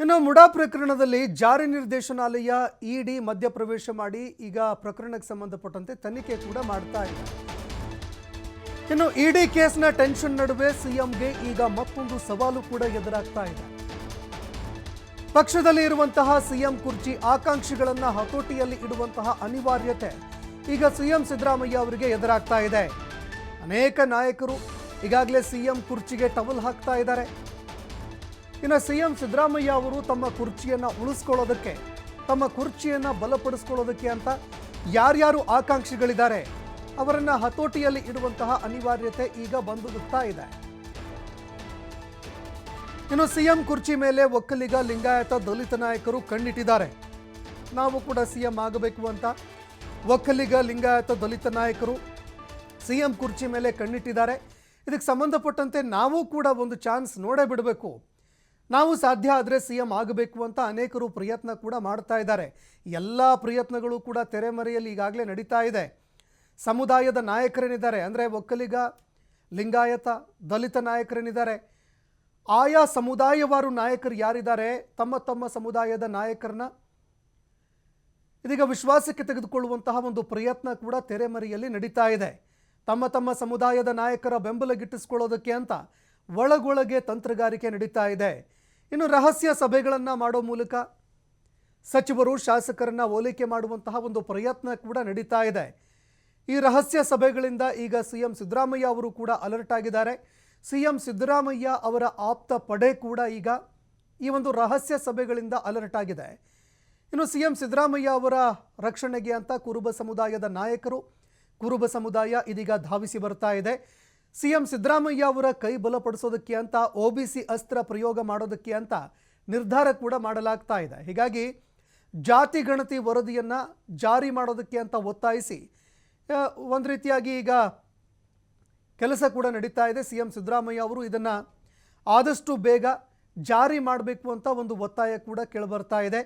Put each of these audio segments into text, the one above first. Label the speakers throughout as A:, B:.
A: ಇನ್ನು ಮುಡಾ ಪ್ರಕರಣದಲ್ಲಿ ಜಾರಿ ನಿರ್ದೇಶನಾಲಯ ಇಡಿ ಮಧ್ಯಪ್ರವೇಶ ಮಾಡಿ ಈಗ ಪ್ರಕರಣಕ್ಕೆ ಸಂಬಂಧಪಟ್ಟಂತೆ ತನಿಖೆ ಕೂಡ ಮಾಡ್ತಾ ಇದೆ. ಇನ್ನು ಇಡಿ ಕೇಸ್ನ ಟೆನ್ಷನ್ ನಡುವೆ ಸಿಎಂಗೆ ಈಗ ಮತ್ತೊಂದು ಸವಾಲು ಕೂಡ ಎದುರಾಗ್ತಾ ಇದೆ. ಪಕ್ಷದಲ್ಲಿ ಇರುವಂತಹ ಸಿಎಂ ಕುರ್ಚಿ ಆಕಾಂಕ್ಷಿಗಳನ್ನ ಹತೋಟಿಯಲ್ಲಿ ಇಡುವಂತಹ ಅನಿವಾರ್ಯತೆ ಈಗ ಸಿಎಂ ಸಿದ್ದರಾಮಯ್ಯ ಅವರಿಗೆ ಎದುರಾಗ್ತಾ ಇದೆ. ಅನೇಕ ನಾಯಕರು ಈಗಾಗಲೇ ಸಿಎಂ ಕುರ್ಚಿಗೆ ಟವಲ್ ಹಾಕ್ತಾ ಇದ್ದಾರೆ. ಇನ್ನು ಸಿಎಂ ಸಿದ್ದರಾಮಯ್ಯ ಅವರು ತಮ್ಮ ಕುರ್ಚಿಯನ್ನು ಉಳಿಸ್ಕೊಳ್ಳೋದಕ್ಕೆ, ತಮ್ಮ ಕುರ್ಚಿಯನ್ನು ಬಲಪಡಿಸ್ಕೊಳ್ಳೋದಕ್ಕೆ ಅಂತ ಯಾರ್ಯಾರು ಆಕಾಂಕ್ಷಿಗಳಿದ್ದಾರೆ ಅವರನ್ನ ಹತೋಟಿಯಲ್ಲಿ ಇಡುವಂತಹ ಅನಿವಾರ್ಯತೆ ಈಗ ಬಂದುತ್ತಾ ಇದೆ. ಇನ್ನು ಸಿಎಂ ಕುರ್ಚಿ ಮೇಲೆ ಒಕ್ಕಲಿಗ, ಲಿಂಗಾಯತ, ದಲಿತ ನಾಯಕರು ಕಣ್ಣಿಟ್ಟಿದ್ದಾರೆ. ನಾವು ಕೂಡ ಸಿಎಂ ಆಗಬೇಕು ಅಂತ ಒಕ್ಕಲಿಗ, ಲಿಂಗಾಯತ, ದಲಿತ ನಾಯಕರು ಸಿಎಂ ಕುರ್ಚಿ ಮೇಲೆ ಕಣ್ಣಿಟ್ಟಿದ್ದಾರೆ. ಇದಕ್ಕೆ ಸಂಬಂಧಪಟ್ಟಂತೆ ನಾವು ಕೂಡ ಒಂದು ಚಾನ್ಸ್ ನೋಡೇ ಬಿಡಬೇಕು, ನಾವು ಸಾಧ್ಯ ಆದರೆ ಸಿಎಂ ಆಗಬೇಕು ಅಂತ ಅನೇಕರು ಪ್ರಯತ್ನ ಕೂಡ ಮಾಡ್ತಾ ಇದ್ದಾರೆ. ಎಲ್ಲ ಪ್ರಯತ್ನಗಳು ಕೂಡ ತೆರೆಮರೆಯಲ್ಲಿ ಈಗಾಗಲೇ ನಡೀತಾ ಇದೆ. ಸಮುದಾಯದ ನಾಯಕರೇನಿದ್ದಾರೆ, ಅಂದರೆ ಒಕ್ಕಲಿಗ, ಲಿಂಗಾಯತ, ದಲಿತ ನಾಯಕರೇನಿದ್ದಾರೆ, ಆಯಾ ಸಮುದಾಯವಾರು ನಾಯಕರು ಯಾರಿದ್ದಾರೆ, ತಮ್ಮ ತಮ್ಮ ಸಮುದಾಯದ ನಾಯಕರನ್ನ ಇದೀಗ ವಿಶ್ವಾಸಕ್ಕೆ ತೆಗೆದುಕೊಳ್ಳುವಂತಹ ಒಂದು ಪ್ರಯತ್ನ ಕೂಡ ತೆರೆಮರೆಯಲ್ಲಿ ನಡೀತಾ ಇದೆ. ತಮ್ಮ ತಮ್ಮ ಸಮುದಾಯದ ನಾಯಕರ ಬೆಂಬಲ ಗಿಟ್ಟಿಸ್ಕೊಳ್ಳೋದಕ್ಕೆ ಅಂತ ಒಳಗೊಳಗೆ ತಂತ್ರಗಾರಿಕೆ ನಡೀತಾ ಇದೆ. ಇನ್ನು ರಹಸ್ಯ ಸಭೆಗಳನ್ನು ಮಾಡೋ ಮೂಲಕ ಸಚಿವರು, ಶಾಸಕರನ್ನ ಓಲೈಕೆ ಮಾಡುವಂತಹ ಒಂದು ಪ್ರಯತ್ನ ಕೂಡ ನಡೀತಾ ಇದೆ. ಈ ರಹಸ್ಯ ಸಭೆಗಳಿಂದ ಈಗ ಸಿಎಂ ಸಿದ್ದರಾಮಯ್ಯ ಅವರು ಕೂಡ ಅಲರ್ಟ್ ಆಗಿದ್ದಾರೆ. ಸಿಎಂ ಸಿದ್ದರಾಮಯ್ಯ ಅವರ ಆಪ್ತ ಪಡೆ ಕೂಡ ಈಗ ಈ ಒಂದು ರಹಸ್ಯ ಸಭೆಗಳಿಂದ ಅಲರ್ಟ್ ಆಗಿದೆ. ಇನ್ನು ಸಿಎಂ ಸಿದ್ದರಾಮಯ್ಯ ಅವರ ರಕ್ಷಣೆಗೆ ಅಂತ ಕುರುಬ ಸಮುದಾಯದ ನಾಯಕರು, ಕುರುಬ ಸಮುದಾಯ ಇದೀಗ ಧಾವಿಸಿ ಬರ್ತಾ ಇದೆ. ಸಿಎಂ ಸಿದ್ದರಾಮಯ್ಯ ಅವರ ಕೈ ಬಲಪಡಿಸೋದಕ್ಕೆ ಅಂತ OBC ಅಸ್ತ್ರ ಪ್ರಯೋಗ ಮಾಡೋದಕ್ಕೆ ಅಂತ ನಿರ್ಧಾರ ಕೂಡ ಮಾಡಲಾಗ್ತಾ ಇದೆ. ಹೀಗಾಗಿ ಜಾತಿ ಗಣತಿ ವರದಿಯನ್ನು ಜಾರಿ ಮಾಡೋದಕ್ಕೆ ಅಂತ ಒತ್ತಾಯಿಸಿ ಒಂದು ರೀತಿಯಾಗಿ ಈಗ ಕೆಲಸ ಕೂಡ ನಡೀತಾ ಇದೆ. ಸಿಎಂ ಸಿದ್ದರಾಮಯ್ಯ ಅವರು ಇದನ್ನು ಆದಷ್ಟು ಬೇಗ ಜಾರಿ ಮಾಡಬೇಕು ಅಂತ ಒಂದು ಒತ್ತಾಯ ಕೂಡ ಕೇಳಿಬರ್ತಾ ಇದೆ.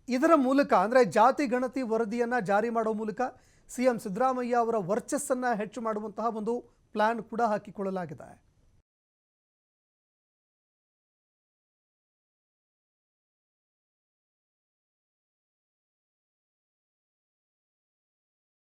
A: ಇದರ ಮೂಲಕ, ಅಂದರೆ ಜಾತಿ ಗಣತಿ ವರದಿಯನ್ನು ಜಾರಿ ಮಾಡೋ ಮೂಲಕ ಸಿಎಂ ಸಿದ್ದರಾಮಯ್ಯ ಅವರ ವರ್ಚಸ್ಸನ್ನು ಹೆಚ್ಚು ಮಾಡುವಂತಹ ಒಂದು ಪ್ಲಾನ್ ಕೂಡ ಹಾಕಿಕೊಳ್ಳಲಾಗಿದೆ.